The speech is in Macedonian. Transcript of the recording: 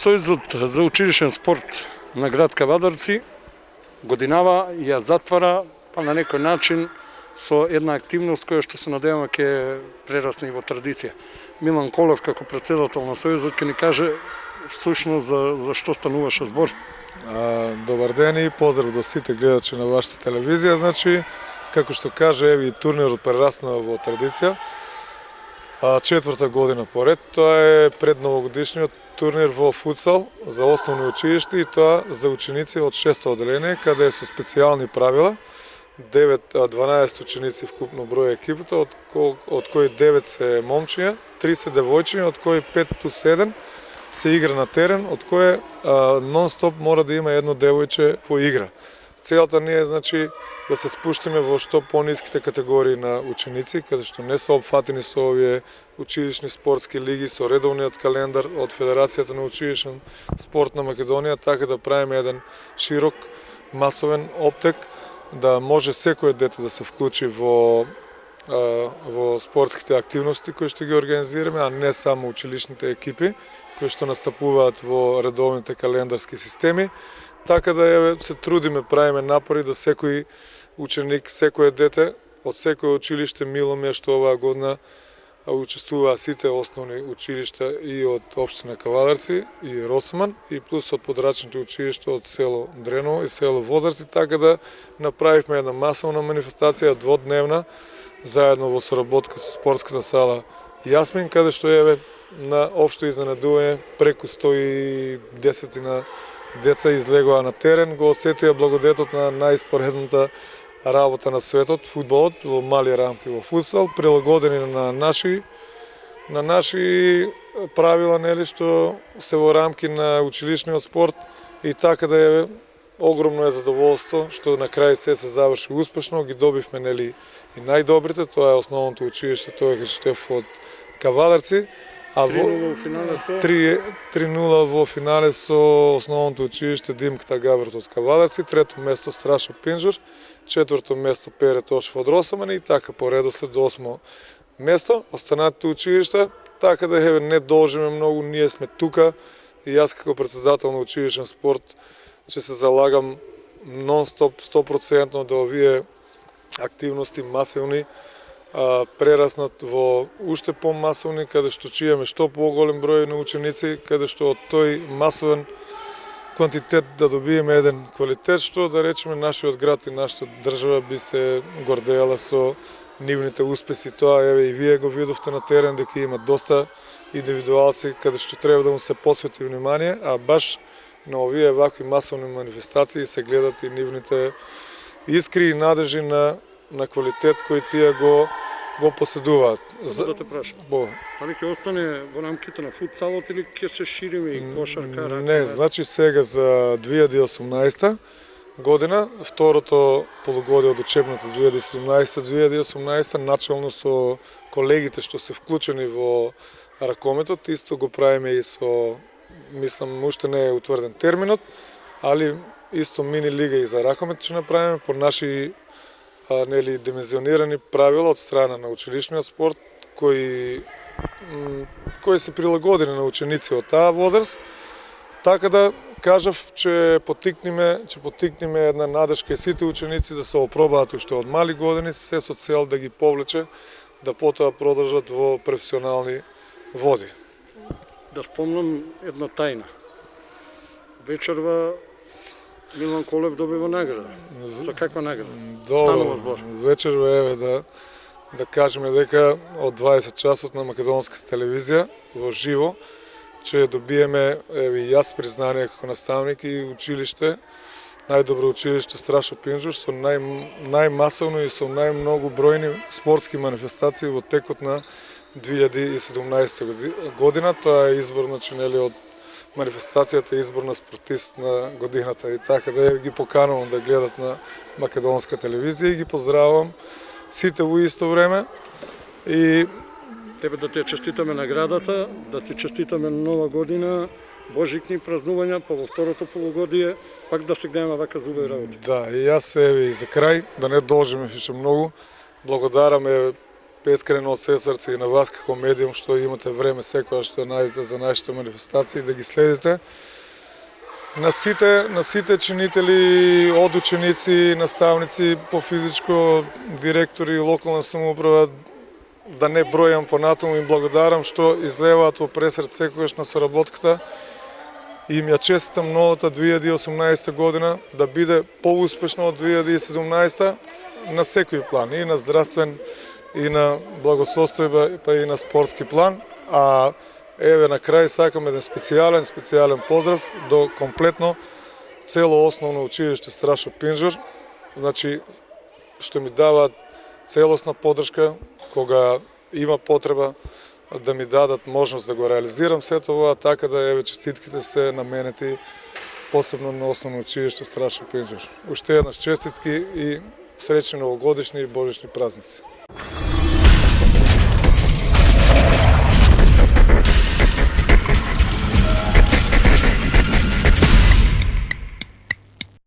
Сојузот за училишен спорт на град Кавадарци годинава ја затвара на некој начин со една активност која што се надеваме ќе прерасне и во традиција. Милан Колев како председател на Сојузот ќе ни каже всушност за што стануваше збор. Добар ден и поздрав до сите гледачи на вашата телевизија. Значи, како што каже, и турнирот прераснува во традиција. Четврта година поред, тоа е предновогодишниот турнир во футсал за основни училишта и тоа за ученици од 6-то одделение, каде е со специјални правила. 12 ученици вкупно број екипата, од кои 9 се момчиња, 3 се девојчиња, од кои 5 плюс 1 се игра на терен, од кое нон-стоп мора да има едно девојче во игра. Целата ни е, значи, да се спуштиме во што пониските категории на ученици, каде што не се опфатени со овие училишни спортски лиги, со редовниот календар од Федерацијата на училишен спорт на Македонија, така да правиме еден широк, масовен оптек, да може секој дете да се вклучи во спортските активности кои што ги организираме, а не само училишните екипи кои што настапуваат во редовните календарски системи. Така да се трудиме, правиме напори да секој ученик, секој дете од секој училиште, мило ми е што оваа година учествуваа сите основни училишта и од општина Кавадарци и Росман и плюс од подрачните училишта од село Дреново и село Возарци, така да направивме една масовна манифестација дводневна заедно во соработка со спортската сала Јасмин, каде што на општо изненадување преку 110 на деца излегоа на терен, го осетија благодетот на најспоредната работа на светот, фудбалот, во мали рамки во футсал, прилагодени на наши правила, нели, што се во рамки на училишниот спорт и така да огромно е задоволство што на крај се заврши успешно, ги добивме, нели, и најдобрите, тоа е основното училиште, тоа е Штеф од Кавадарци. 3-0 во финале со основното училиште Димката Габрот од Кавадарци, трето место Страшо Пинџур, четврто место Пере Тошев од Росоман и така по редослед до 8 место. Останатите училишта, така да не должиме многу, ние сме тука и јас како председател на училишен спорт ќе се залагам нон-стоп 100% да овие активности масивни прераснат во уште помасовни, каде што чијаме што поголем број на ученици, каде што од тој масовен квантитет да добиеме еден квалитет, што да речеме нашиот град и нашата држава би се гордеела со нивните успеси. Тоа и вие го видовте на терен дека има доста индивидуалци каде што треба да му се посвети внимание, а баш на овие вакви масовни манифестации се гледат и нивните искри и надежи на квалитет кој тие го поседуваат. Да те прашам. Али ќе остане во рамките на футсалот или ќе се шириме и кошарка? Не, значи сега за 2018 година, второто полугодие од учебната 2017-2018, начално со колегите што се вклучени во ракометот, исто го правиме и со, мислам, уште не е утврден терминот, али исто мини лига и за ракомет ќе направиме по наши димензионирани правила од страна на училишниот спорт, кои се прилагодени на ученици од таа возраст, така да кажав, че поттикнеме една надежка и сите ученици да се опробаат уште од мали години, се со цел да ги повлече да потоа продржат во професионални води. Да спомнам една тајна. Вечерва Милан Колев добива награда. За каква награда? Станува збор. Вечерва да кажеме дека од 20 часот на македонската телевизија во живо ќе добиеме и јас признание како наставник и училиште, најдобро училиште Страшо Пинџур со најмасовно и со најмногу бројни спортски манифестации во текот на 2017 година. Тоа е избор од манифестацијата е избор на спортист на годината и така да ги поканувам да гледат на македонска телевизија и ги поздравувам сите во исто време. И тебе да ти честитаме наградата, да ти честитаме нова година, божикни празнувања, па во второто полугодие пак да се гледаме вака за убави работи. Да, и јас и за крај, да не должиме више многу, благодараме бескрено од се срце и на вас како медиум што имате време секогаш да најдете за нашите манифестации да ги следите. На сите чинители, од ученици, наставници по физичко, директори, локална самоуправа, да не бројам понатаму, им благодарам што излеваат во пресред секогаш на соработката. И им ја честитам новата 2018 година да биде поуспешна од 2017 на секој план, и на здравствен, и на благосостојба, па и на спортски план. А еве на крај сакам еден специјален поздрав до комплетно цело основно училиште Страшо Пинџур, значи што ми даваат целосна поддршка кога има потреба да ми дадат можност да го реализирам сето ова, така да еве честитките се наменети посебно на основно училиште Страшо Пинџур. Уште еднаш честитки и среќни новогодишни и божични празници.